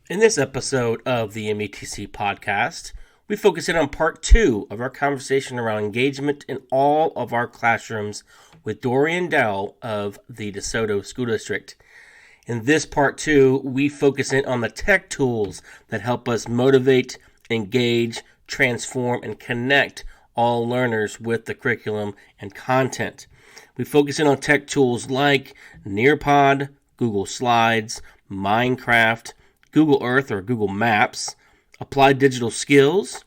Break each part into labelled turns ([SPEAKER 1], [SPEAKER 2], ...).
[SPEAKER 1] In this episode of the METC podcast, we focus in on part 2 of our conversation around engagement in all of our classrooms with Dorean and I of the DeSoto School District. In this part 2, we focus in on the tech tools that help us motivate, engage, transform, and connect all learners with the curriculum and content. We focus in on tech tools like Nearpod, Google Slides, Minecraft, Google Earth or Google Maps, Applied Digital Skills,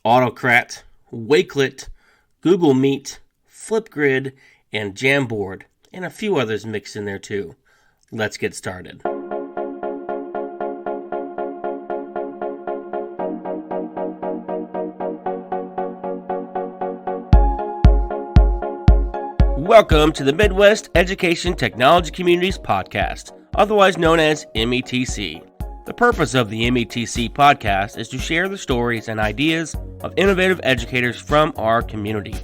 [SPEAKER 1] Autocrat, Wakelet, Google Meet, Flipgrid, and Jamboard, and a few others mixed in there too. Let's get started. Welcome to the Midwest Education Technology Communities Podcast, otherwise known as METC. The purpose of the METC podcast is to share the stories and ideas of innovative educators from our community.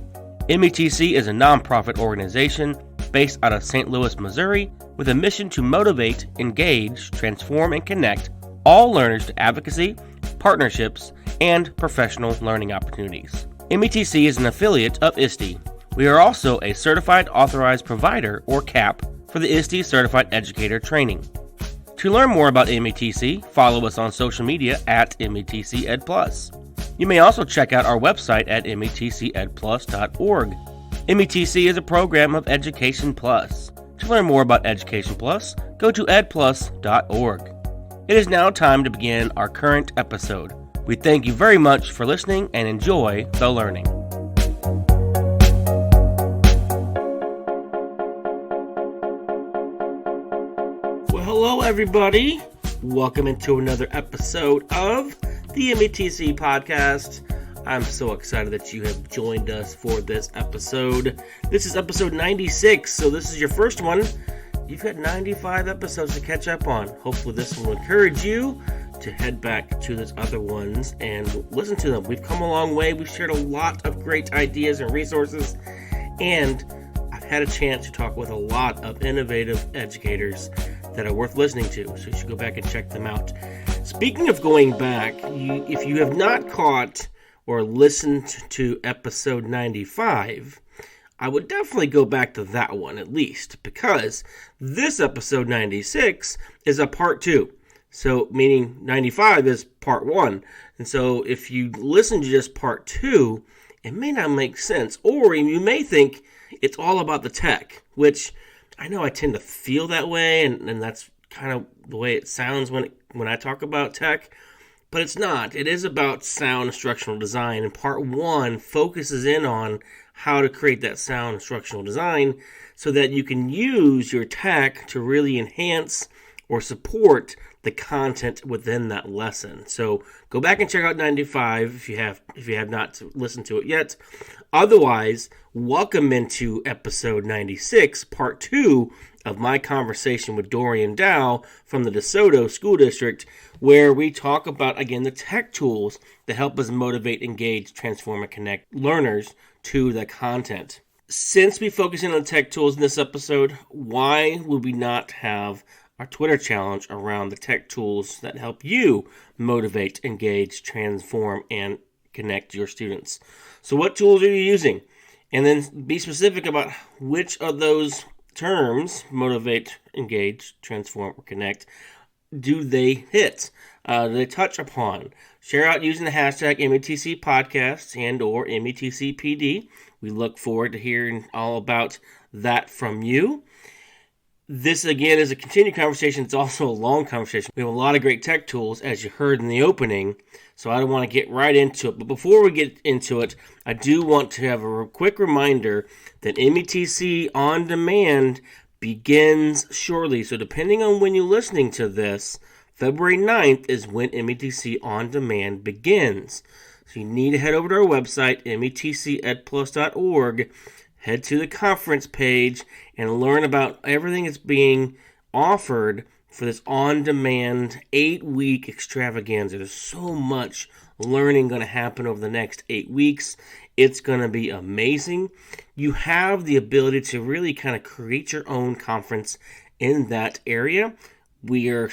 [SPEAKER 1] METC is a nonprofit organization based out of St. Louis, Missouri, with a mission to motivate, engage, transform, and connect all learners to advocacy, partnerships, and professional learning opportunities. METC is an affiliate of ISTE. We are also a Certified Authorized Provider, or CAP, for the ISTE Certified Educator Training. To learn more about METC, follow us on social media at METC Ed Plus. You may also check out our website at metcedplus.org. METC is a program of Education Plus. To learn more about Education Plus, go to edplus.org. It is now time to begin our current episode. We thank you very much for listening and enjoy the learning. Hello, everybody. Welcome into another episode of the METC podcast. I'm so excited that you have joined us for this episode. This is episode 96, so this is your first one. You've got 95 episodes to catch up on. Hopefully this will encourage you to head back to those other ones and listen to them. We've come a long way. We've shared a lot of great ideas and resources, and I've had a chance to talk with a lot of innovative educators that are worth listening to, so you should go back and check them out. Speaking of going back, if you have not caught or listened to episode 95, I would definitely go back to that one at least, because this episode 96 is a part 2. So, meaning 95 is part 1. And so if you listen to just part 2, it may not make sense, or you may think it's all about the tech, which I know I tend to feel that way, and that's kind of the way it sounds when I talk about tech, but it's not. It is about sound instructional design, and part 1 focuses in on how to create that sound instructional design so that you can use your tech to really enhance or support the content within that lesson. So go back and check out 95 if you have not listened to it yet. Otherwise, welcome into episode 96, part 2 of my conversation with Dorean and I from the DeSoto School District, where we talk about, again, the tech tools that help us motivate, engage, transform, and connect learners to the content. Since we focus in on tech tools in this episode, why would we not have our Twitter challenge around the tech tools that help you motivate, engage, transform, and connect your students? So what tools are you using? And then be specific about which of those terms, motivate, engage, transform, or connect, do they hit? Do they touch upon? Share out using the hashtag METC Podcasts and or METC PD. We look forward to hearing all about that from you. This, again, is a continued conversation. It's also a long conversation. We have a lot of great tech tools, as you heard in the opening, so I don't want to get right into it. But before we get into it, I do want to have a quick reminder that METC On Demand begins shortly. So depending on when you're listening to this, February 9th is when METC On Demand begins. So you need to head over to our website, metcedplus.org, head to the conference page, and learn about everything that's being offered for this on-demand 8-week extravaganza. There's so much learning going to happen over the next 8 weeks. It's going to be amazing. You have the ability to really kind of create your own conference in that area. You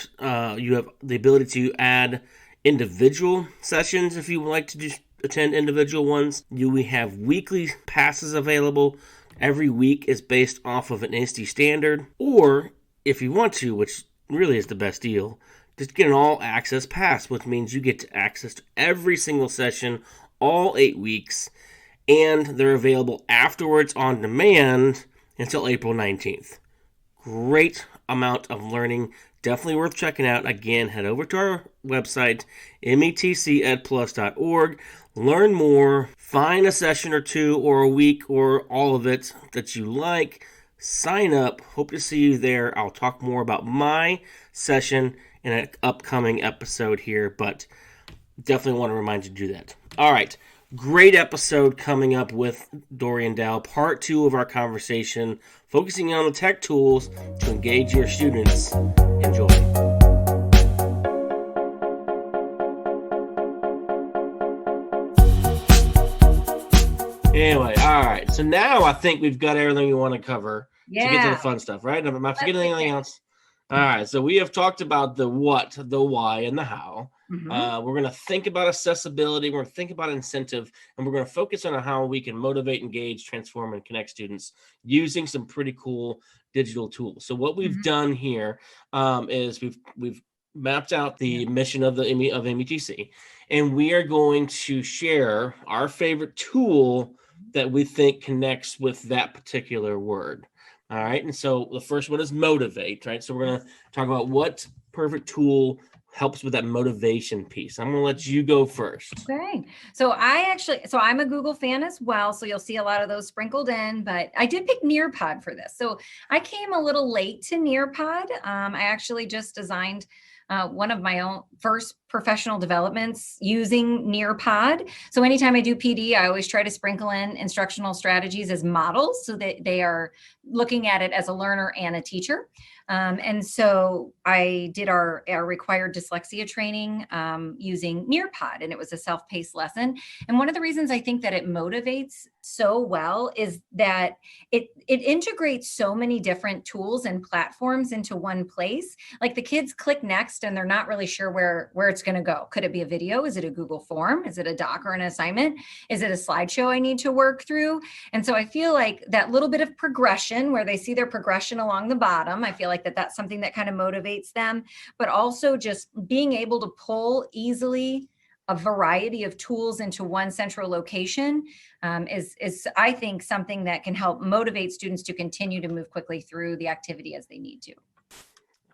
[SPEAKER 1] have the ability to add individual sessions if you would like to just attend individual ones. We have weekly passes available. Every week is based off of an INSTE standard, or if you want to, which really is the best deal, just get an all access pass, which means you get access to every single session all 8 weeks, and they're available afterwards on demand until April 19th. Great amount of learning. Definitely worth checking out. Again, head over to our website, metcedplus.org. Learn more. Find a session or two or a week or all of it that you like. Sign up. Hope to see you there. I'll talk more about my session in an upcoming episode here, but definitely want to remind you to do that. All right. Great episode coming up with Dorean Dow, part 2 of our conversation, focusing on the tech tools to engage your students. Enjoy. Anyway, all right. So now I think we've got everything we want to cover to get to the fun stuff, right? Am I forgetting anything else? All right. So we have talked about the what, the why, and the how. Mm-hmm. We're going to think about accessibility. We're going to think about incentive, and we're going to focus on how we can motivate, engage, transform, and connect students using some pretty cool digital tools. So what we've done here is we've mapped out the mission of METC, and we are going to share our favorite tool that we think connects with that particular word. All right. And so the first one is motivate, right? So we're going to talk about what perfect tool helps with that motivation piece. I'm going to let you go first.
[SPEAKER 2] Okay. So I'm a Google fan as well. So you'll see a lot of those sprinkled in, but I did pick Nearpod for this. So I came a little late to Nearpod. I actually just designed one of my own first professional developments using Nearpod. So anytime I do PD, I always try to sprinkle in instructional strategies as models so that they are looking at it as a learner and a teacher. And so I did our required dyslexia training using Nearpod, and it was a self-paced lesson. And one of the reasons I think that it motivates so well is that it integrates so many different tools and platforms into one place. Like the kids click next and they're not really sure where it's going to go. Could it be a video? Is it a Google form? Is it a doc or an assignment? Is it a slideshow I need to work through? And so I feel like that little bit of progression where they see their progression along the bottom, I feel like that's something that kind of motivates them, but also just being able to pull easily a variety of tools into one central location is I think something that can help motivate students to continue to move quickly through the activity as they need to.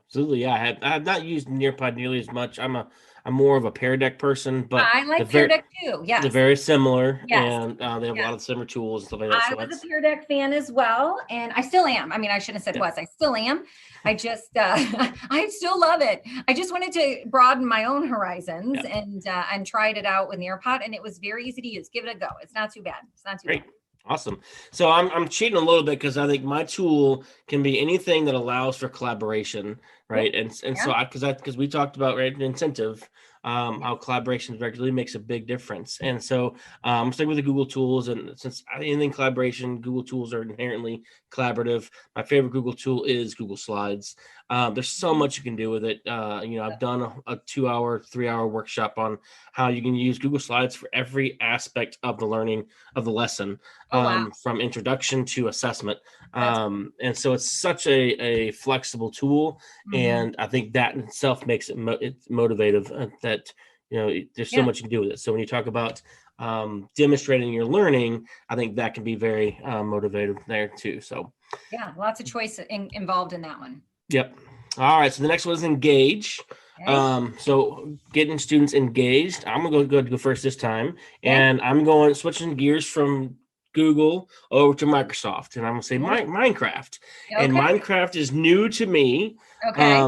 [SPEAKER 1] Absolutely, yeah. I have not used Nearpod nearly as much. I'm more of a Pear Deck person, but
[SPEAKER 2] I like Pear Deck too. Yes,
[SPEAKER 1] they're very similar,
[SPEAKER 2] yes.
[SPEAKER 1] And they have a lot of similar tools and stuff like that.
[SPEAKER 2] I was a Pear Deck fan as well, and I still am. I mean, I shouldn't have said was. I still am. I just I still love it. I just wanted to broaden my own horizons and tried it out with Nearpod, and it was very easy to use. Give it a go. It's not too bad. It's not too bad.
[SPEAKER 1] Awesome. So I'm cheating a little bit because I think my tool can be anything that allows for collaboration, right? And so because we talked about incentive, how collaboration regularly makes a big difference. And so I'm sticking with the Google tools, and since anything collaboration, Google tools are inherently collaborative. My favorite Google tool is Google Slides. There's so much you can do with it. I've done a 2-hour, 3-hour workshop on how you can use Google Slides for every aspect of the learning of the lesson, from introduction to assessment. And so it's such a flexible tool. And I think that in itself makes it motivative that, there's so much you can do with it. So when you talk about demonstrating your learning, I think that can be very motivative there too. So
[SPEAKER 2] lots of choice involved in that one.
[SPEAKER 1] Yep. All right. So the next one is engage. Okay. So getting students engaged. I'm gonna go first this time, and I'm switching gears from Google over to Microsoft, and I'm gonna say Minecraft. Okay. And Minecraft is new to me. Okay.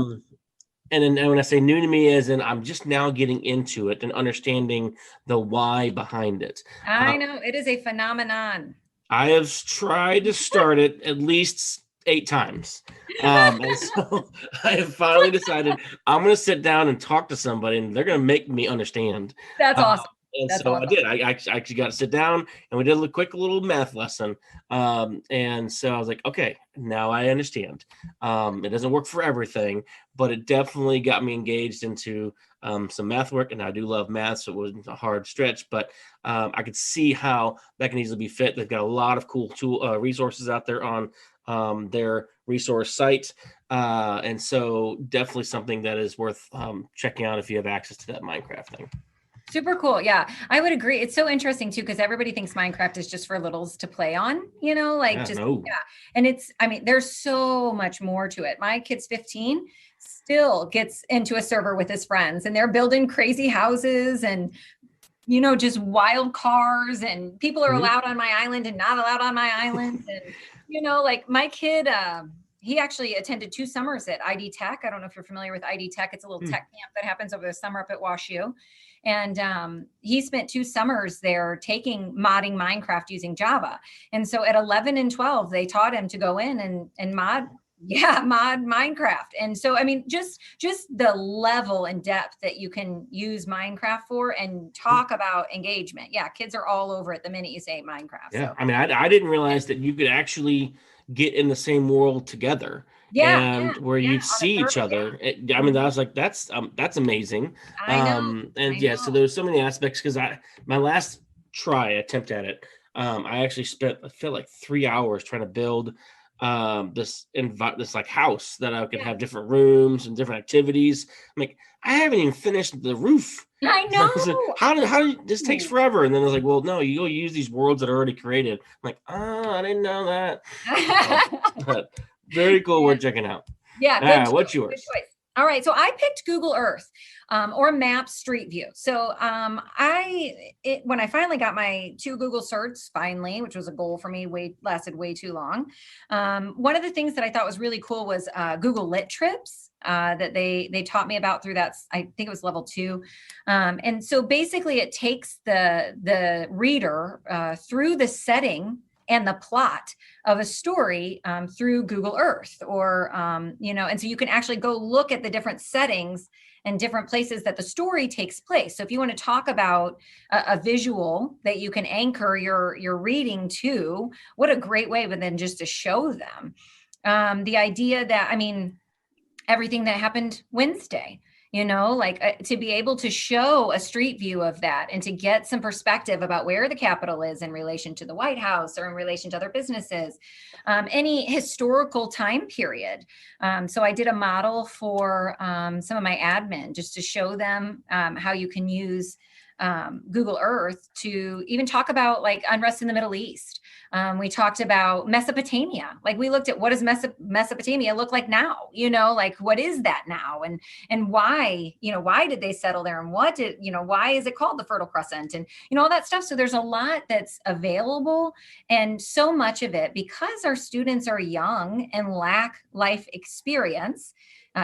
[SPEAKER 1] And then when I say new to me, as in I'm just now getting into it and understanding the why behind it.
[SPEAKER 2] I know it is a phenomenon.
[SPEAKER 1] I have tried to start it at least 8 times. And so I have finally decided I'm going to sit down and talk to somebody, and they're going to make me understand.
[SPEAKER 2] That's awesome.
[SPEAKER 1] And
[SPEAKER 2] That's
[SPEAKER 1] so I
[SPEAKER 2] awesome.
[SPEAKER 1] did. I actually got to sit down and we did a quick little math lesson. And so I was like, okay, now I understand. It doesn't work for everything, but it definitely got me engaged into some math work. And I do love math, so it wasn't a hard stretch, but I could see how that can easily be fit. They've got a lot of cool resources out there on their resource site. And so definitely something that is worth checking out if you have access to that Minecraft thing.
[SPEAKER 2] Super cool. Yeah, I would agree. It's so interesting too, because everybody thinks Minecraft is just for littles to play on, like
[SPEAKER 1] Yeah,
[SPEAKER 2] just,
[SPEAKER 1] no.
[SPEAKER 2] yeah. And I mean, there's so much more to it. My kid's 15, still gets into a server with his friends and they're building crazy houses and, just wild cars, and people are allowed on my island and not allowed on my island. And, like my kid, he actually attended 2 summers at ID Tech. I don't know if you're familiar with ID Tech. It's a little tech camp that happens over the summer up at WashU. And he spent 2 summers there modding Minecraft using Java. And so at 11 and 12, they taught him to go in and mod Minecraft. And so, I mean, just the level and depth that you can use Minecraft for and talk about engagement. Yeah, kids are all over it the minute you say Minecraft.
[SPEAKER 1] Yeah,
[SPEAKER 2] So
[SPEAKER 1] I mean, I didn't realize that you could actually get in the same world together, and where you'd see each other. I mean, I was like, that's amazing.
[SPEAKER 2] I know.
[SPEAKER 1] And yeah, so there's so many aspects because my last attempt at it, I actually spent, I feel like 3 hours trying to build this like house that I could have different rooms and different activities. I'm like, I haven't even finished the roof.
[SPEAKER 2] I know.
[SPEAKER 1] How this takes forever? And then I was like, well, no, you go use these worlds that are already created. I'm like, I didn't know that. But very cool. We're checking out.
[SPEAKER 2] Yeah.
[SPEAKER 1] What's yours?
[SPEAKER 2] Good choice. All right. So I picked Google Earth or Maps Street View. So when I finally got my 2 Google certs, finally, which was a goal for me, lasted way too long. One of the things that I thought was really cool was Google Lit Trips that they taught me about through that. I think it was level 2. And so basically it takes the reader through the setting and the plot of a story through Google Earth or, and so you can actually go look at the different settings and different places that the story takes place. So if you want to talk about a visual that you can anchor your reading to, what a great way, but then just to show them. The idea that, I mean, everything that happened Wednesday, to be able to show a street view of that and to get some perspective about where the Capitol is in relation to the White House or in relation to other businesses, any historical time period. So I did a model for some of my admin just to show them how you can use Google Earth to even talk about like unrest in the Middle East. We talked about Mesopotamia. Like we looked at what does Mesopotamia look like now? Like what is that now? And why, why did they settle there? And why is it called the Fertile Crescent? And, all that stuff. So there's a lot that's available, and so much of it, because our students are young and lack life experience,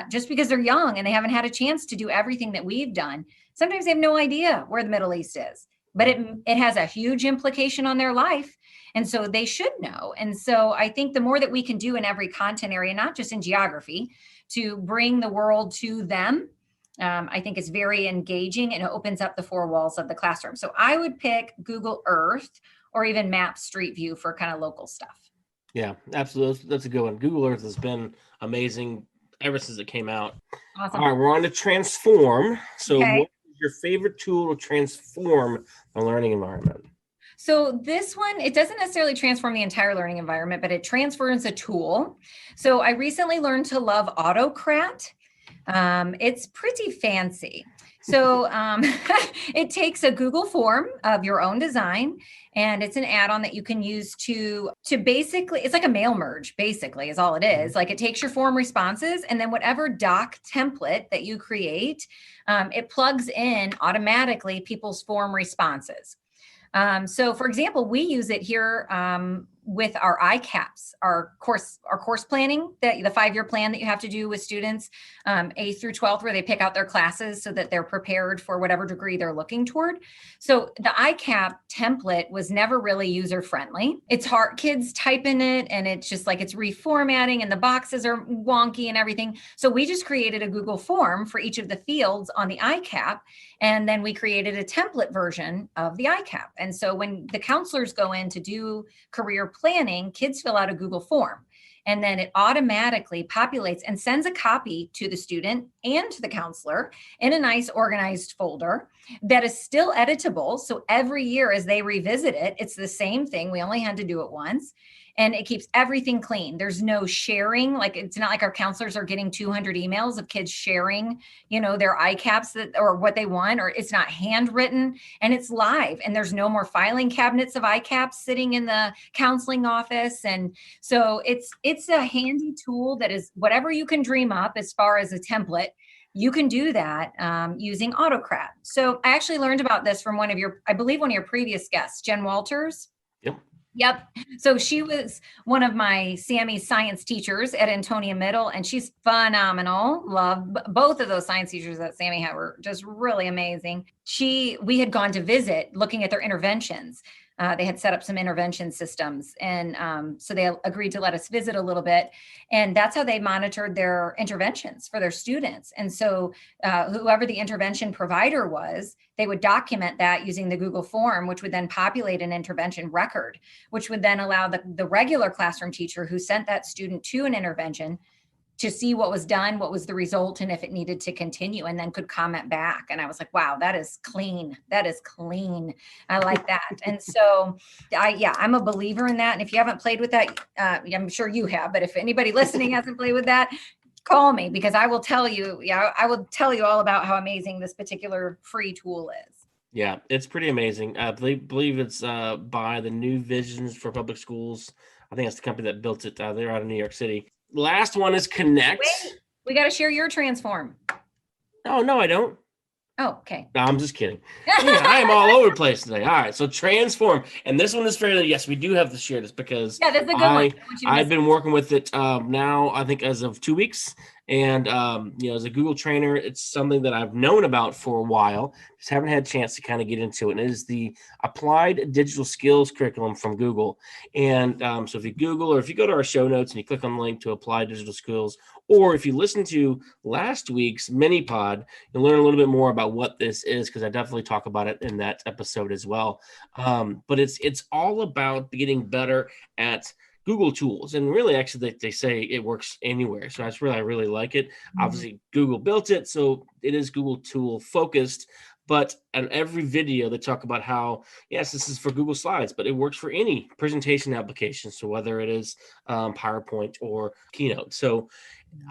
[SPEAKER 2] just because they're young and they haven't had a chance to do everything that we've done. Sometimes they have no idea where the Middle East is, but it has a huge implication on their life. And so they should know. And so I think the more that we can do in every content area, not just in geography, to bring the world to them, I think it's very engaging and it opens up the 4 walls of the classroom. So I would pick Google Earth or even Map Street View for kind of local stuff.
[SPEAKER 1] Yeah, absolutely. That's a good one. Google Earth has been amazing ever since it came out.
[SPEAKER 2] Awesome.
[SPEAKER 1] All right, we're on to Transform. So what is your favorite tool to transform the learning environment?
[SPEAKER 2] So this one, it doesn't necessarily transform the entire learning environment, but it transfers a tool. So I recently learned to love Autocrat. It's pretty fancy. So it takes a Google form of your own design, and it's an add-on that you can use to basically, it's like a mail merge, basically, is all it is. Like it takes your form responses, and then whatever doc template that you create, it plugs in automatically people's form responses. So for example, we use it here with our ICAPs, our course planning, the 5-year plan that you have to do with students, 8th through 12th, where they pick out their classes so that they're prepared for whatever degree they're looking toward. So the ICAP template was never really user friendly. It's hard. Kids type in it and it's just like it's reformatting and the boxes are wonky and everything. So we just created a Google form for each of the fields on the ICAP. And then we created a template version of the ICAP. And so when the counselors go in to do career planning, kids fill out a Google form. And then it automatically populates and sends a copy to the student and to the counselor in a nice organized folder that is still editable. So every year as they revisit it, it's the same thing. We only had to do it once. And it keeps everything clean. There's no sharing. Like, it's not like our counselors are getting 200 emails of kids sharing, their ICAPs or what they want, or it's not handwritten and it's live. And there's no more filing cabinets of ICAPs sitting in the counseling office. And so it's a handy tool that is whatever you can dream up as far as a template. You can do that using Autocrat. So I actually learned about this from one of your previous guests, Jen Walters. Yep. So she was one of my Sammy's science teachers at Antonia Middle, and she's phenomenal. Love both of those science teachers that Sammy had were just really amazing. We had gone to visit looking at their interventions. They had set up some intervention systems. And so they agreed to let us visit a little bit. And that's how they monitored their interventions for their students. And so whoever the intervention provider was, they would document that using the Google form, which would then populate an intervention record, which would then allow the regular classroom teacher who sent that student to an intervention to see what was done, what was the result, and if it needed to continue, and then could comment back. And I was like, wow, that is clean. That is clean. I like that. And so I'm a believer in that. And if you haven't played with that, I'm sure you have, but if anybody listening hasn't played with that, call me, because I will tell you all about how amazing this particular free tool is.
[SPEAKER 1] Yeah, it's pretty amazing. I believe it's by the New Visions for Public Schools. I think it's the company that built it. They're out of New York City. Last one is Connect.
[SPEAKER 2] Wait, we got to share your transform.
[SPEAKER 1] Oh, no, I don't.
[SPEAKER 2] Oh, okay.
[SPEAKER 1] No, I'm just kidding. Yeah, I am all over the place today. All right, so Transform. And this one is fairly, yes, we do have to share this because
[SPEAKER 2] that's a good one.
[SPEAKER 1] I've been working with it now, I think, as of 2 weeks. And, as a Google trainer, it's something that I've known about for a while. Just haven't had a chance to kind of get into it. And it is the Applied Digital Skills curriculum from Google. And so if you Google, or if you go to our show notes and you click on the link to Applied Digital Skills, or if you listen to last week's mini pod, you'll learn a little bit more about what this is, because I definitely talk about it in that episode as well. But it's all about getting better at Google tools, and really, actually, they say it works anywhere. So I really like it. Mm-hmm. Obviously, Google built it, so it is Google tool focused. But on every video, they talk about how, yes, this is for Google Slides, but it works for any presentation application. So whether it is PowerPoint or Keynote. So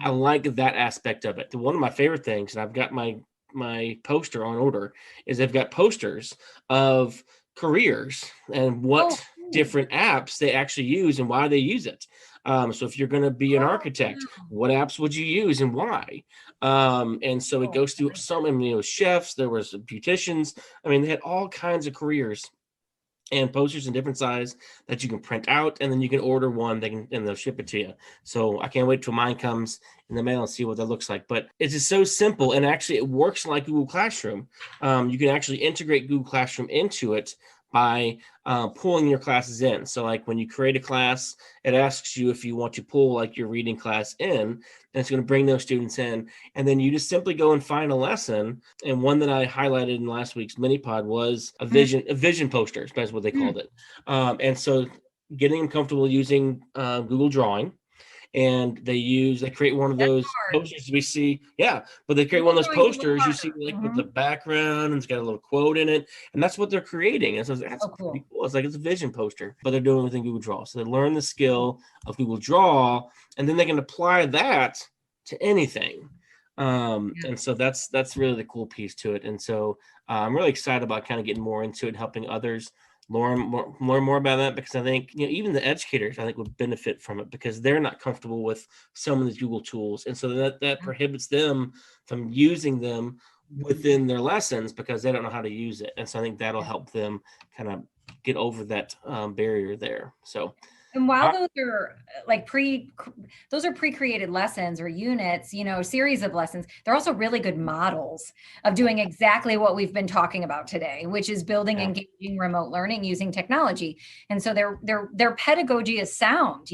[SPEAKER 1] I like that aspect of it. One of my favorite things, and I've got my poster on order, is they've got posters of careers and what different apps they actually use and why they use it. So if you're going to be an architect, what apps would you use and why? And so it goes through some, chefs, there was beauticians. I mean, they had all kinds of careers and posters in different size that you can print out, and then you can order one, and they'll ship it to you. So I can't wait till mine comes in the mail and see what that looks like. But it's just so simple, and actually it works like Google Classroom. You can actually integrate Google Classroom into it by pulling your classes in. So like when you create a class, it asks you if you want to pull like your reading class in, and it's going to bring those students in. And then you just simply go and find a lesson. And one that I highlighted in last week's mini pod was a vision poster. That's what they called it. And so getting them comfortable using Google Drawing. And they create one of those posters we see. Yeah, but they create one of those posters you see like with the background, and it's got a little quote in it, and that's what they're creating. And so that's pretty cool. It's like it's a vision poster, but they're doing it within Google Draw. So they learn the skill of Google Draw, and then they can apply that to anything. And so that's really the cool piece to it. And so I'm really excited about kind of getting more into it, helping others learn more about that, because I think even the educators I think would benefit from it, because they're not comfortable with some of these Google tools, and so that prohibits them from using them within their lessons because they don't know how to use it. And so I think that'll help them kind of get over that barrier there. So
[SPEAKER 2] And while those are those are pre-created lessons or units, series of lessons, they're also really good models of doing exactly what we've been talking about today, which is building engaging remote learning using technology. And so their pedagogy is sound,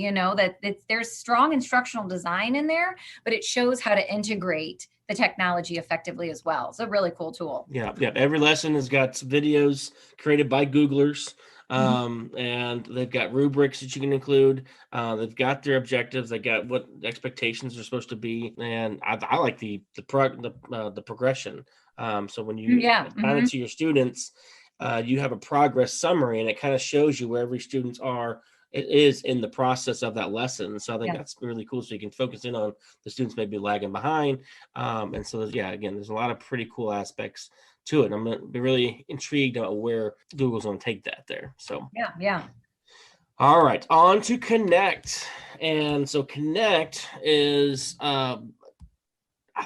[SPEAKER 2] there's strong instructional design in there, but it shows how to integrate the technology effectively as well. It's a really cool tool.
[SPEAKER 1] Yeah. Every lesson has got videos created by Googlers.
[SPEAKER 2] Mm-hmm.
[SPEAKER 1] And they've got rubrics that you can include. They've got their objectives. They got what expectations are supposed to be, and I like the progression. So when you assign it to your students, you have a progress summary, and it kind of shows you where every students are. It is in the process of that lesson. So I think that's really cool. So you can focus in on the students maybe lagging behind. And so again, there's a lot of pretty cool aspects to it. I'm going to be really intrigued about where Google's going to take that there. So
[SPEAKER 2] yeah.
[SPEAKER 1] All right, on to Connect. And so Connect is, I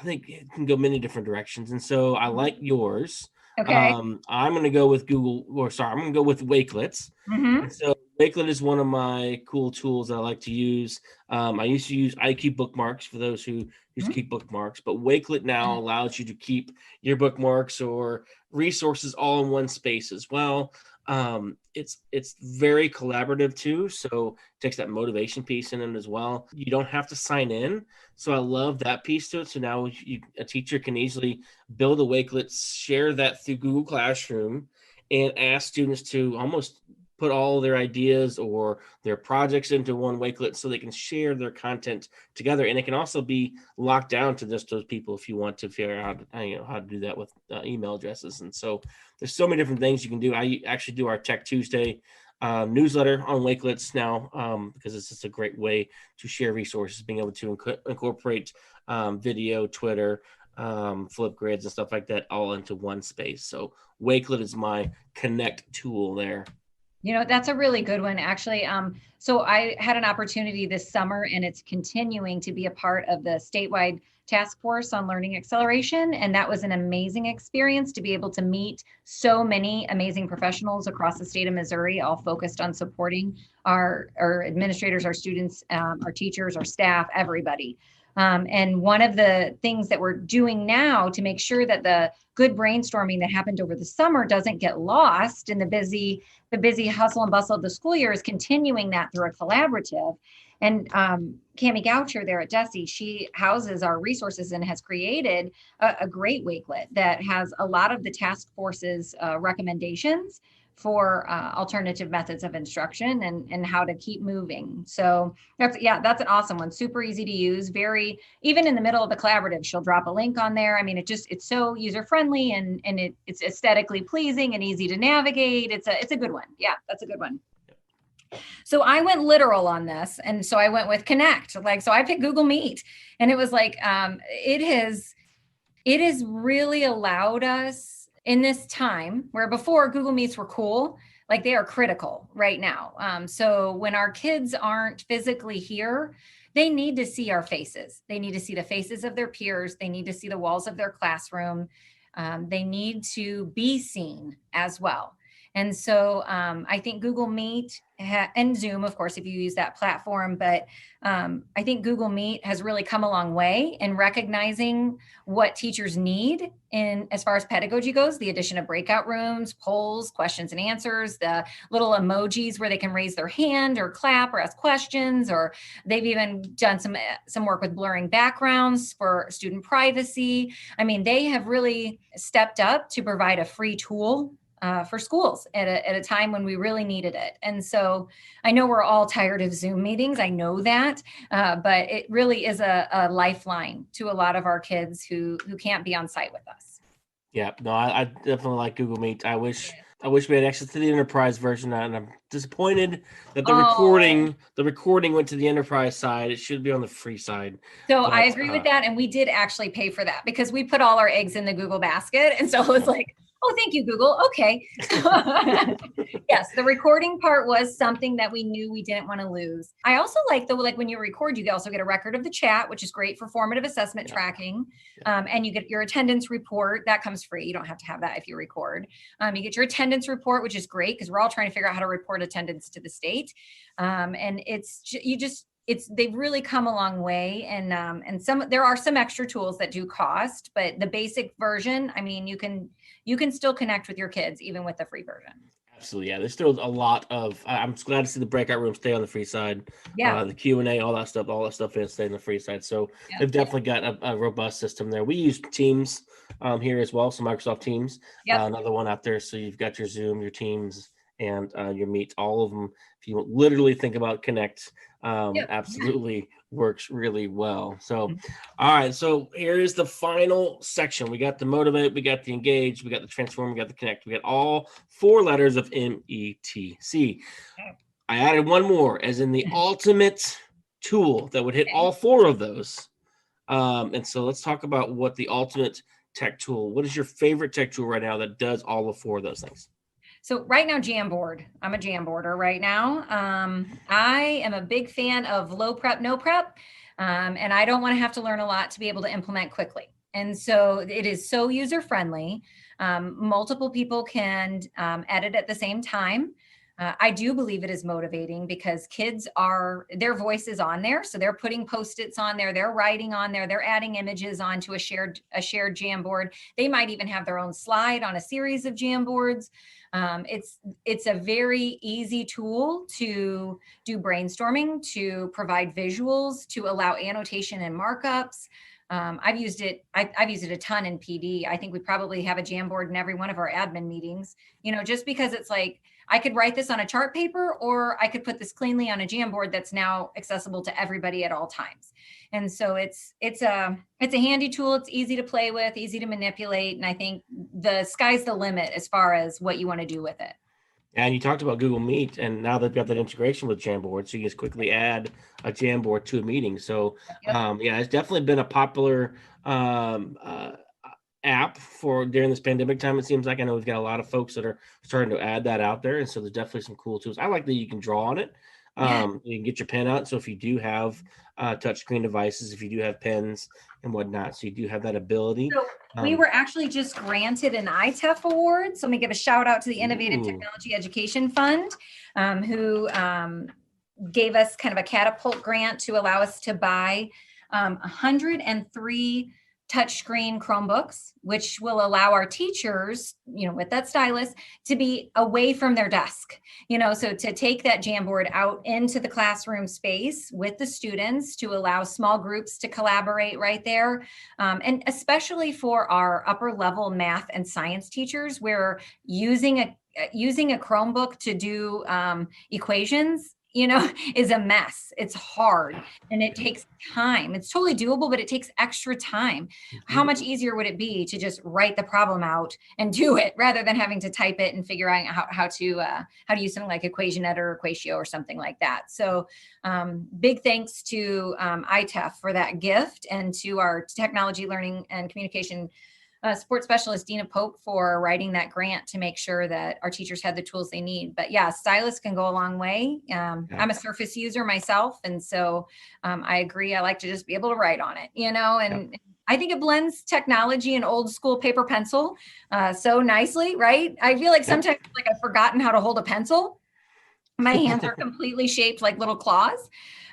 [SPEAKER 1] think it can go many different directions. And so I like yours.
[SPEAKER 2] Okay.
[SPEAKER 1] I'm going to go with I'm going to go with Wakelets.
[SPEAKER 2] Mm-hmm.
[SPEAKER 1] And so Wakelet is one of my cool tools that I like to use. I used to use IQ bookmarks for those who used to keep bookmarks, but Wakelet now allows you to keep your bookmarks or resources all in one space as well. It's very collaborative too, so it takes that motivation piece in it as well. You don't have to sign in, so I love that piece to it. So now a teacher can easily build a Wakelet, share that through Google Classroom, and ask students to almost put all their ideas or their projects into one Wakelet so they can share their content together. And it can also be locked down to just those people if you want to figure out how to do that with email addresses. And so there's so many different things you can do. I actually do our Tech Tuesday newsletter on Wakelets now because it's just a great way to share resources, being able to incorporate video, Twitter, Flipgrids and stuff like that all into one space. So Wakelet is my Connect tool there.
[SPEAKER 2] That's a really good one, actually. So I had an opportunity this summer, and it's continuing to be a part of the statewide task force on learning acceleration. And that was an amazing experience to be able to meet so many amazing professionals across the state of Missouri, all focused on supporting our administrators, our students, our teachers, our staff, everybody. And one of the things that we're doing now to make sure that the good brainstorming that happened over the summer doesn't get lost in the busy hustle and bustle of the school year is continuing that through a collaborative. And Cami Goucher there at DESE, she houses our resources and has created a great Wakelet that has a lot of the task force's recommendations for alternative methods of instruction and how to keep moving. So that's an awesome one. Super easy to use. Very, even in the middle of the collaborative, she'll drop a link on there. I mean, it's so user friendly and it's aesthetically pleasing and easy to navigate. It's a good one. Yeah, that's a good one. So I went literal on this. And so I went with Connect. So I picked Google Meet, and it was it has really allowed us in this time where before Google Meets were cool, they are critical right now. So when our kids aren't physically here, they need to see our faces. They need to see the faces of their peers. They need to see the walls of their classroom. They need to be seen as well. And so I think Google Meet and Zoom, of course, if you use that platform, but I think Google Meet has really come a long way in recognizing what teachers need in as far as pedagogy goes, the addition of breakout rooms, polls, questions and answers, the little emojis where they can raise their hand or clap or ask questions, or they've even done some work with blurring backgrounds for student privacy. I mean, they have really stepped up to provide a free tool for schools at a time when we really needed it. And so I know we're all tired of Zoom meetings. I know that, but it really is a lifeline to a lot of our kids who can't be on site with us.
[SPEAKER 1] Yeah, no, I definitely like Google Meet. I wish we had access to the enterprise version, and I'm disappointed that the recording went to the enterprise side. It should be on the free side.
[SPEAKER 2] So I agree with that, and we did actually pay for that because we put all our eggs in the Google basket, and so it was Oh, thank you, Google. Okay. Yes, the recording part was something that we knew we didn't want to lose. I also like like when you record, you also get a record of the chat, which is great for formative assessment tracking. And you get your attendance report. That comes free. You don't have to have that if you record. You get your attendance report, which is great because we're all trying to figure out how to report attendance to the state. And they've really come a long way, and there are some extra tools that do cost, but the basic version, I mean, you can still connect with your kids even with the free version.
[SPEAKER 1] Absolutely, yeah. There's still a lot of. I'm glad to see the breakout room stay on the free side.
[SPEAKER 2] Yeah.
[SPEAKER 1] The Q&A, all that stuff is stay on the free side. So they've definitely got a robust system there. We use Teams here as well, so Microsoft Teams. Another one out there. So you've got your Zoom, your Teams, and your Meet. All of them. If you literally think about Connect, absolutely works really well. So, all right. So here is the final section. We got the motivate, we got the engage, we got the transform, we got the connect. We got all 4 letters of METC. I added one more, as in the ultimate tool that would hit all 4 of those. And so let's talk about what the ultimate tech tool. What is your favorite tech tool right now that does all of 4 of those things?
[SPEAKER 2] So right now, Jamboard. I'm a Jamboarder right now. I am a big fan of low prep, no prep. And I don't want to have to learn a lot to be able to implement quickly. And so it is so user-friendly. Multiple people can edit at the same time. I do believe it is motivating because their voice is on there. So they're putting Post-its on there, they're writing on there, they're adding images onto a shared Jamboard. They might even have their own slide on a series of Jamboards. It's a very easy tool to do brainstorming, to provide visuals, to allow annotation and markups. I've used it a ton in PD. I think we probably have a Jamboard in every one of our admin meetings, just because it's like, I could write this on a chart paper, or I could put this cleanly on a Jamboard that's now accessible to everybody at all times. And so it's a handy tool. It's easy to play with, easy to manipulate. And I think the sky's the limit as far as what you want to do with it.
[SPEAKER 1] And you talked about Google Meet, and now they've got that integration with Jamboard, so you can just quickly add a Jamboard to a meeting. So, it's definitely been a popular app for during this pandemic time. It seems like, I know we've got a lot of folks that are starting to add that out there, and so there's definitely some cool tools. I like that you can draw on it. You can get your pen out. So if you do have touchscreen devices, if you do have pens and whatnot, so you do have that ability.
[SPEAKER 2] So we were actually just granted an ITEF award. So let me give a shout out to the Innovative Technology Education Fund, who gave us kind of a catapult grant to allow us to buy 103 touchscreen Chromebooks, which will allow our teachers, with that stylus, to be away from their desk, so to take that Jamboard out into the classroom space with the students, to allow small groups to collaborate right there. And especially for our upper level math and science teachers, where using a Chromebook to do equations is a mess. It's hard and it takes time. It's totally doable, but it takes extra time. How much easier would it be to just write the problem out and do it, rather than having to type it and figure out how to use something like Equation Editor or Equatio or something like that. So big thanks to ITEF for that gift, and to our technology learning and communication support specialist, Dina Pope, for writing that grant to make sure that our teachers had the tools they need. But yeah, stylus can go a long way. I'm a Surface user myself. And so I agree. I like to just be able to write on it, and I think it blends technology and old school paper pencil so nicely, right? I feel like sometimes I've forgotten how to hold a pencil. My hands are completely shaped like little claws.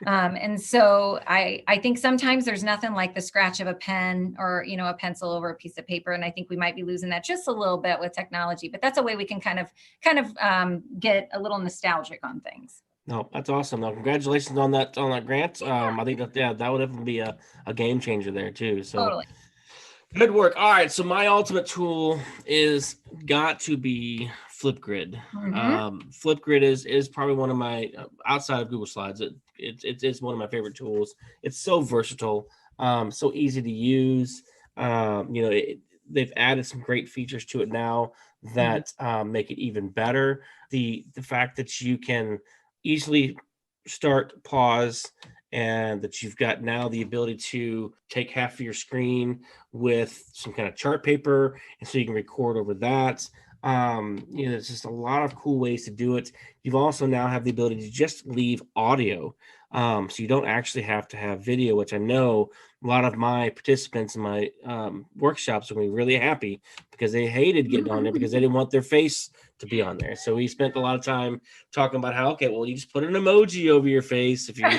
[SPEAKER 2] And so I think sometimes there's nothing like the scratch of a pen or, a pencil over a piece of paper. And I think we might be losing that just a little bit with technology, but that's a way we can kind of get a little nostalgic on things.
[SPEAKER 1] No, that's awesome. No, congratulations on that grant. I think that would definitely be a game changer there too. So
[SPEAKER 2] Totally.
[SPEAKER 1] Good work. All right. So my ultimate tool is got to be Flipgrid. Flipgrid is probably one of my, outside of Google Slides, it's one of my favorite tools. It's so versatile, so easy to use. They've added some great features to it now that make it even better. The fact that you can easily start, pause, and that you've got now the ability to take half of your screen with some kind of chart paper, and so you can record over that. It's just a lot of cool ways to do it. You've also now have the ability to just leave audio. So you don't actually have to have video, which I know a lot of my participants in my workshops are going to be really happy because they hated getting on there because they didn't want their face to be on there. So we spent a lot of time talking about how, okay, well, you just put an emoji over your face if you're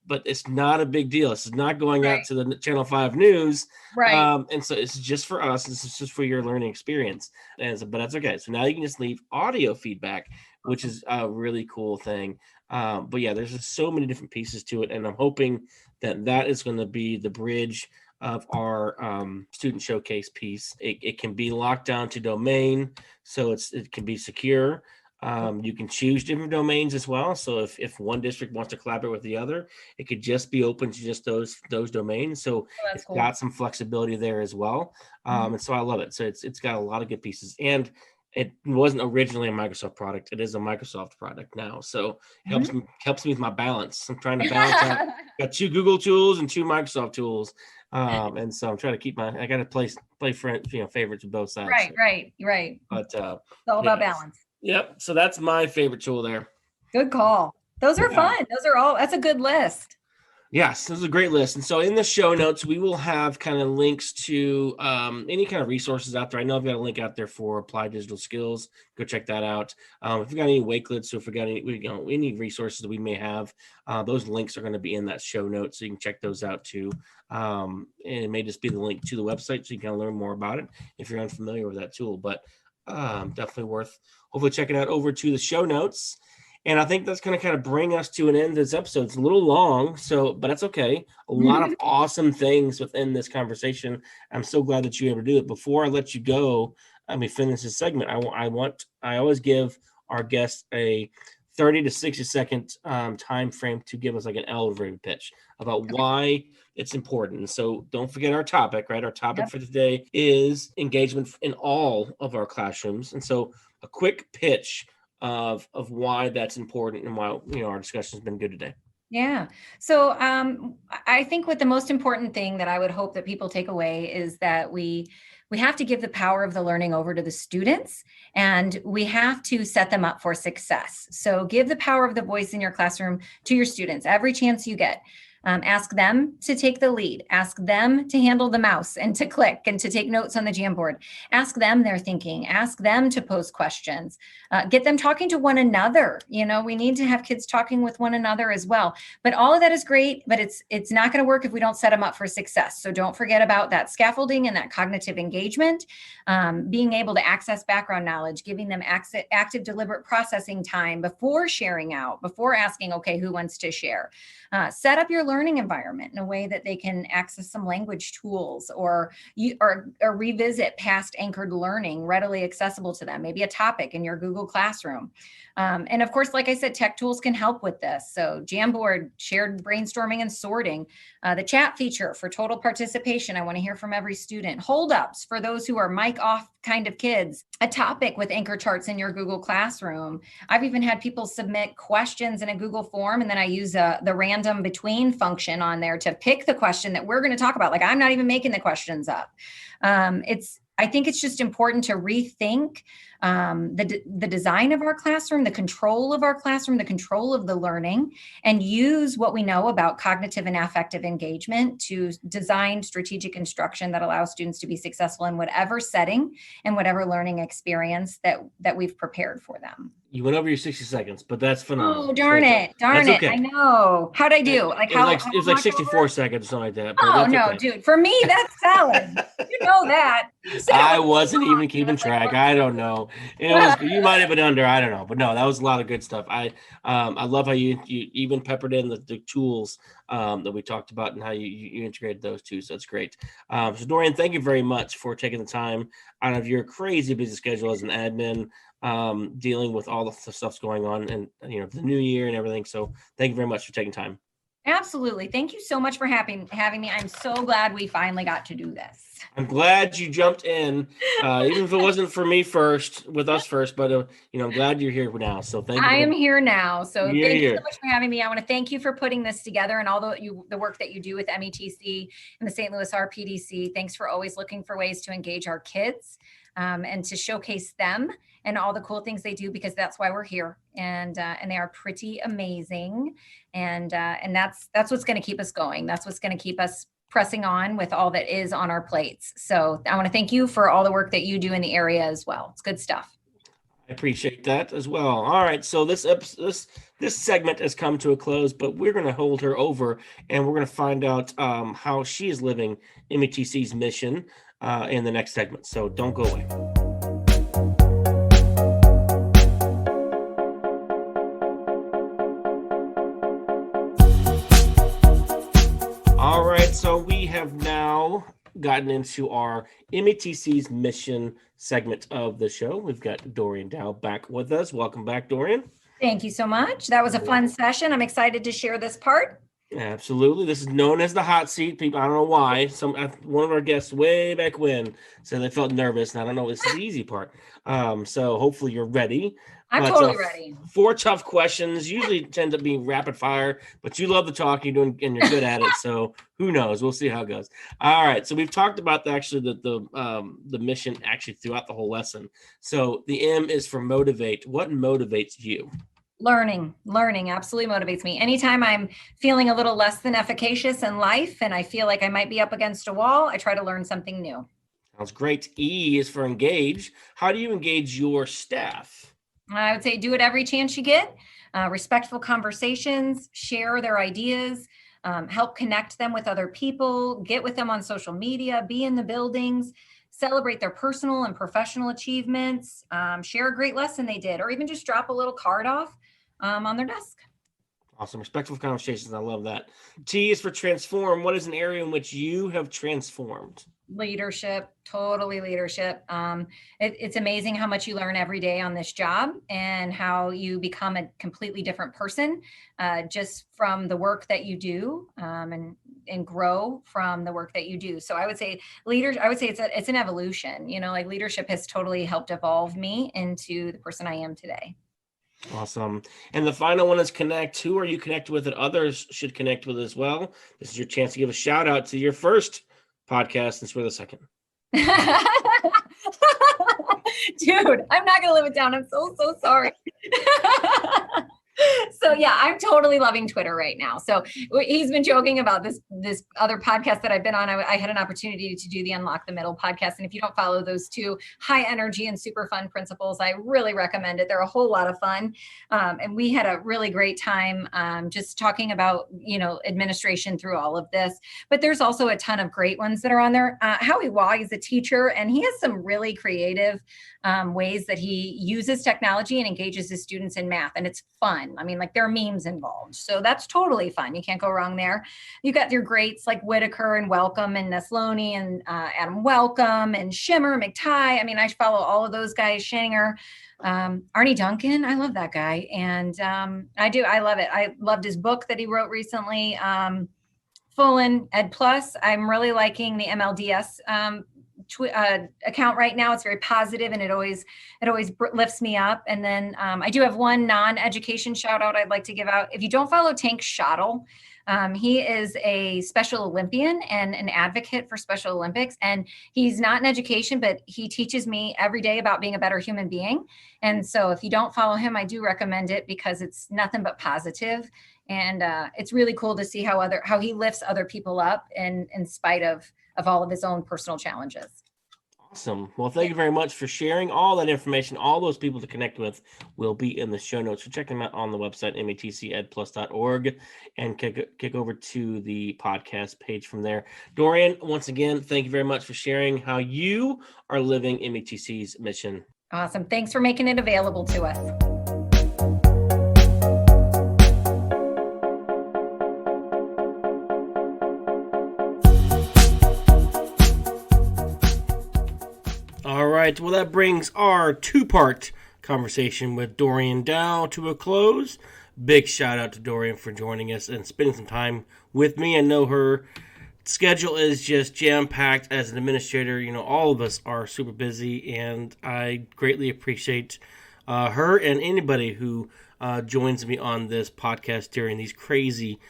[SPEAKER 1] but it's not a big deal. This is not going out to the Channel 5 news.
[SPEAKER 2] Right.
[SPEAKER 1] And so it's just for us. This is just for your learning experience. But that's okay. So now you can just leave audio feedback, which is a really cool thing. But yeah, there's just so many different pieces to it. And I'm hoping that is going to be the bridge of our student showcase piece. It can be locked down to domain, so it can be secure. You can choose different domains as well. So if one district wants to collaborate with the other, it could just be open to just those domains. So it's
[SPEAKER 2] cool.
[SPEAKER 1] got some flexibility there as well. And so I love it. So it's got a lot of good pieces. And it wasn't originally a Microsoft product. It is a Microsoft product now. So it helps me with my balance. I'm trying to balance out. Got 2 Google tools and 2 Microsoft tools. And so I'm trying to keep I got to play favorites with both sides.
[SPEAKER 2] Right.
[SPEAKER 1] But
[SPEAKER 2] it's all about balance.
[SPEAKER 1] Yep. So that's my favorite tool there.
[SPEAKER 2] Good call. Those are fun. That's a good list.
[SPEAKER 1] Yes, this is a great list. And so in the show notes, we will have kind of links to any kind of resources out there. I know I've got a link out there for Applied Digital Skills. Go check that out. If we've got any Wakelets, or if we got any resources that we may have, those links are going to be in that show notes. So you can check those out too. And it may just be the link to the website so you can learn more about it if you're unfamiliar with that tool. But definitely worth hopefully checking out over to the show notes. And I think that's going to kind of bring us to an end of this episode. It's a little long, but that's okay. A lot of awesome things within this conversation. I'm so glad that you were able to do it. Before I let you go, finish this segment, I always give our guests a 30 to 60 second time frame to give us like an elevator pitch about why it's important. And so don't forget our topic, right? Our topic for today is engagement in all of our classrooms. And so a quick pitch of why that's important and why our discussion has been good today.
[SPEAKER 2] Yeah. So I think what the most important thing that I would hope that people take away is that we have to give the power of the learning over to the students, and we have to set them up for success. So give the power of the voice in your classroom to your students every chance you get. Ask them to take the lead. Ask them to handle the mouse and to click and to take notes on the Jamboard. Ask them their thinking. Ask them to pose questions. Get them talking to one another. We need to have kids talking with one another as well. But all of that is great, but it's not going to work if we don't set them up for success. So don't forget about that scaffolding and that cognitive engagement, being able to access background knowledge, giving them active deliberate processing time before sharing out, before asking, okay, who wants to share? Set up your learning environment in a way that they can access some language tools or revisit past anchored learning readily accessible to them, maybe a topic in your Google Classroom. And of course, like I said, tech tools can help with this. So Jamboard, shared brainstorming and sorting, the chat feature for total participation. I want to hear from every student. Holdups for those who are mic off kind of kids, a topic with anchor charts in your Google Classroom. I've even had people submit questions in a Google form, and then I use the random between function on there to pick the question that we're going to talk about. Like, I'm not even making the questions up. I think it's just important to rethink the design of our classroom, the control of our classroom, the control of the learning, and use what we know about cognitive and affective engagement to design strategic instruction that allows students to be successful in whatever setting and whatever learning experience that we've prepared for them.
[SPEAKER 1] You went over your 60 seconds, but that's phenomenal.
[SPEAKER 2] Oh, darn it. Okay. I know. How'd I do?
[SPEAKER 1] It was like 64 seconds or something like that.
[SPEAKER 2] Oh, no, okay. Dude. For me, that's solid. You know that.
[SPEAKER 1] I wasn't even keeping track. I don't know. You might have been under. I don't know. But no, that was a lot of good stuff. I love how you even peppered in the tools that we talked about and how you integrated those two. So it's great. So Dorean, thank you very much for taking the time out of your crazy busy schedule as an admin, dealing with all the stuff's going on and the new year and everything. So thank you very much for taking time.
[SPEAKER 2] Absolutely. Thank you so much for having me. I'm so glad we finally got to do this.
[SPEAKER 1] I'm glad you jumped in, even if it wasn't for me first, with us first, but I'm glad you're here now. So thank you.
[SPEAKER 2] I am here now. So
[SPEAKER 1] You're
[SPEAKER 2] thank you
[SPEAKER 1] here.
[SPEAKER 2] so much for having me. I want to thank you for putting this together and all the work that you do with METC and the St. Louis RPDC. Thanks for always looking for ways to engage our kids and to showcase them and all the cool things they do, because that's why we're here. And they are pretty amazing. And that's what's going to keep us going. That's what's going to keep us pressing on with all that is on our plates. So I want to thank you for all the work that you do in the area as well. It's good stuff.
[SPEAKER 1] I appreciate that as well. All right, so this segment has come to a close, but we're going to hold her over, and we're going to find out how she is living METC's mission in the next segment. So don't go away. All right, so we have now gotten into our METC's mission segment of the show. We've got Dorean Dow back with us. Welcome back, Dorean.
[SPEAKER 2] Thank you so much. That was a fun session. I'm excited to share this part.
[SPEAKER 1] Absolutely. This is known as the hot seat. People, I don't know why. One of our guests way back when said they felt nervous, and I don't know. This is the easy part. So hopefully you're ready.
[SPEAKER 2] I'm totally ready.
[SPEAKER 1] 4 tough questions. Usually tend up being rapid fire, but you love to talk. You're good at it. So who knows? We'll see how it goes. All right. So we've talked about the mission actually throughout the whole lesson. So the M is for motivate. What motivates you?
[SPEAKER 2] Learning absolutely motivates me. Anytime I'm feeling a little less than efficacious in life and I feel like I might be up against a wall, I try to learn something new.
[SPEAKER 1] Sounds great. E is for engage. How do you engage your staff?
[SPEAKER 2] I would say do it every chance you get. Respectful conversations, share their ideas, help connect them with other people, get with them on social media, be in the buildings, celebrate their personal and professional achievements, share a great lesson they did, or even just drop a little card off on their desk.
[SPEAKER 1] Awesome. Respectful conversations. I love that. T is for transform. What is an area in which you have transformed?
[SPEAKER 2] Leadership, totally leadership. It's amazing how much you learn every day on this job and how you become a completely different person just from the work that you do and grow from the work that you do. So I would say it's an evolution. Like leadership has totally helped evolve me into the person I am today.
[SPEAKER 1] Awesome. And the final one is connect. Who are you connected with that others should connect with as well? This is your chance to give a shout out to your first podcast and swear the second.
[SPEAKER 2] Dude, I'm not going to live it down. I'm so sorry. So yeah, I'm totally loving Twitter right now. So he's been joking about this other podcast that I've been on. I had an opportunity to do the Unlock the Middle podcast. And if you don't follow those 2 high energy and super fun principles, I really recommend it. They're a whole lot of fun. And we had a really great time just talking about, administration through all of this. But there's also a ton of great ones that are on there. Howie Waugh is a teacher, and he has some really creative ways that he uses technology and engages his students in math. And it's fun. I mean, like there are memes involved. So that's totally fun. You can't go wrong there. You got your greats like Whitaker and Welcome and Nesloni and Adam Welcome and Shimmer, McTie. I mean, I follow all of those guys, Shanger, Arnie Duncan. I love that guy. And I love it. I loved his book that he wrote recently, Fullen Ed Plus. I'm really liking the MLDS account right now. It's very positive and it always lifts me up. And then I do have one non-education shout out I'd like to give out. If you don't follow Tank Schottel, he is a Special Olympian and an advocate for Special Olympics. And he's not in education, but he teaches me every day about being a better human being. And so if you don't follow him, I do recommend it because it's nothing but positive. And it's really cool to see how he lifts other people up in spite of all of his own personal challenges.
[SPEAKER 1] Awesome. Well, thank you very much for sharing all that information. All those people to connect with will be in the show notes. So check them out on the website, metcedplus.org, and kick over to the podcast page from there. Dorean, once again, thank you very much for sharing how you are living METC's mission.
[SPEAKER 2] Awesome. Thanks for making it available to us.
[SPEAKER 1] All right, well, that brings our 2-part conversation with Dorean Dow to a close. Big shout out to Dorean for joining us and spending some time with me. I know her schedule is just jam-packed as an administrator. You know, all of us are super busy, and I greatly appreciate her and anybody who joins me on this podcast during these crazy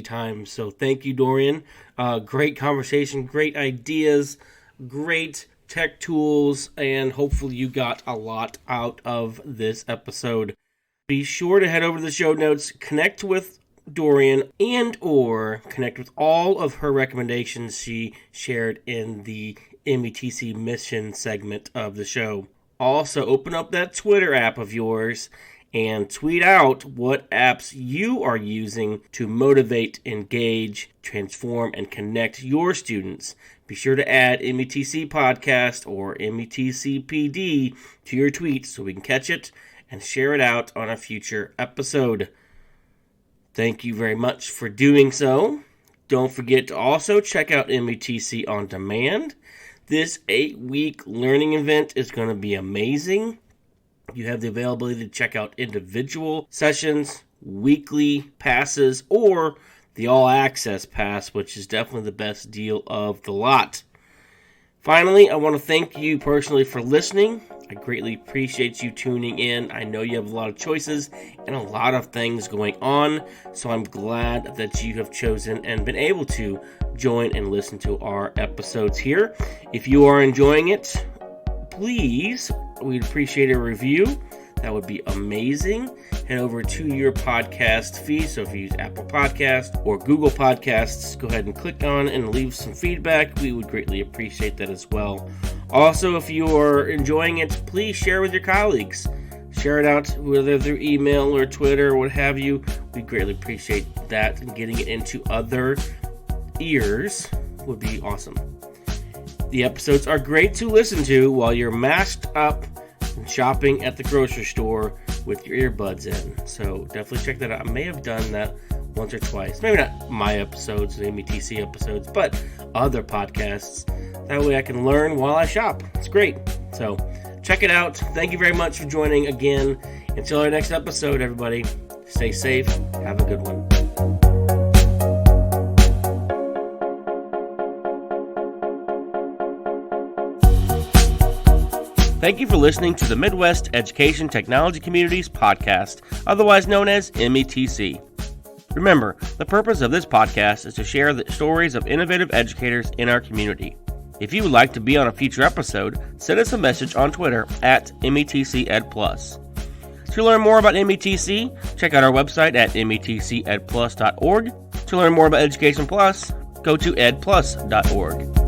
[SPEAKER 1] times. So thank you, Dorean. Great conversation, great ideas, great tech tools, and hopefully you got a lot out of this episode. Be sure to head over to the show notes, connect with Dorean, and or connect with all of her recommendations she shared in the METC mission segment of the show. Also, open up that Twitter app of yours and tweet out what apps you are using to motivate, engage, transform, and connect your students. Be sure to add METC Podcast or METC PD to your tweets so we can catch it and share it out on a future episode. Thank you very much for doing so. Don't forget to also check out METC On Demand. This 8-week learning event is going to be amazing. You have the availability to check out individual sessions, weekly passes, or the all-access pass, which is definitely the best deal of the lot. Finally, I want to thank you personally for listening. I greatly appreciate you tuning in. I know you have a lot of choices and a lot of things going on, so I'm glad that you have chosen and been able to join and listen to our episodes here. If you are enjoying it, please, we'd appreciate a review. That would be amazing. Head over to your podcast feed. So if you use Apple Podcasts or Google Podcasts, go ahead and click on and leave some feedback. We would greatly appreciate that as well. Also, if you are enjoying it, please share with your colleagues. Share it out, whether through email or Twitter or what have you. We greatly appreciate that, and getting it into other ears would be awesome. The episodes are great to listen to while you're masked up and shopping at the grocery store with your earbuds in. So definitely check that out. I may have done that once or twice. Maybe not my episodes, the METC episodes, but other podcasts. That way I can learn while I shop. It's great. So check it out. Thank you very much for joining again. Until our next episode, everybody, stay safe. Have a good one. Thank you for listening to the Midwest Education Technology Community's podcast, otherwise known as METC. Remember, the purpose of this podcast is to share the stories of innovative educators in our community. If you would like to be on a future episode, send us a message on Twitter at METCEdPlus. To learn more about METC, check out our website at metcedplus.org. To learn more about Education Plus, go to edplus.org.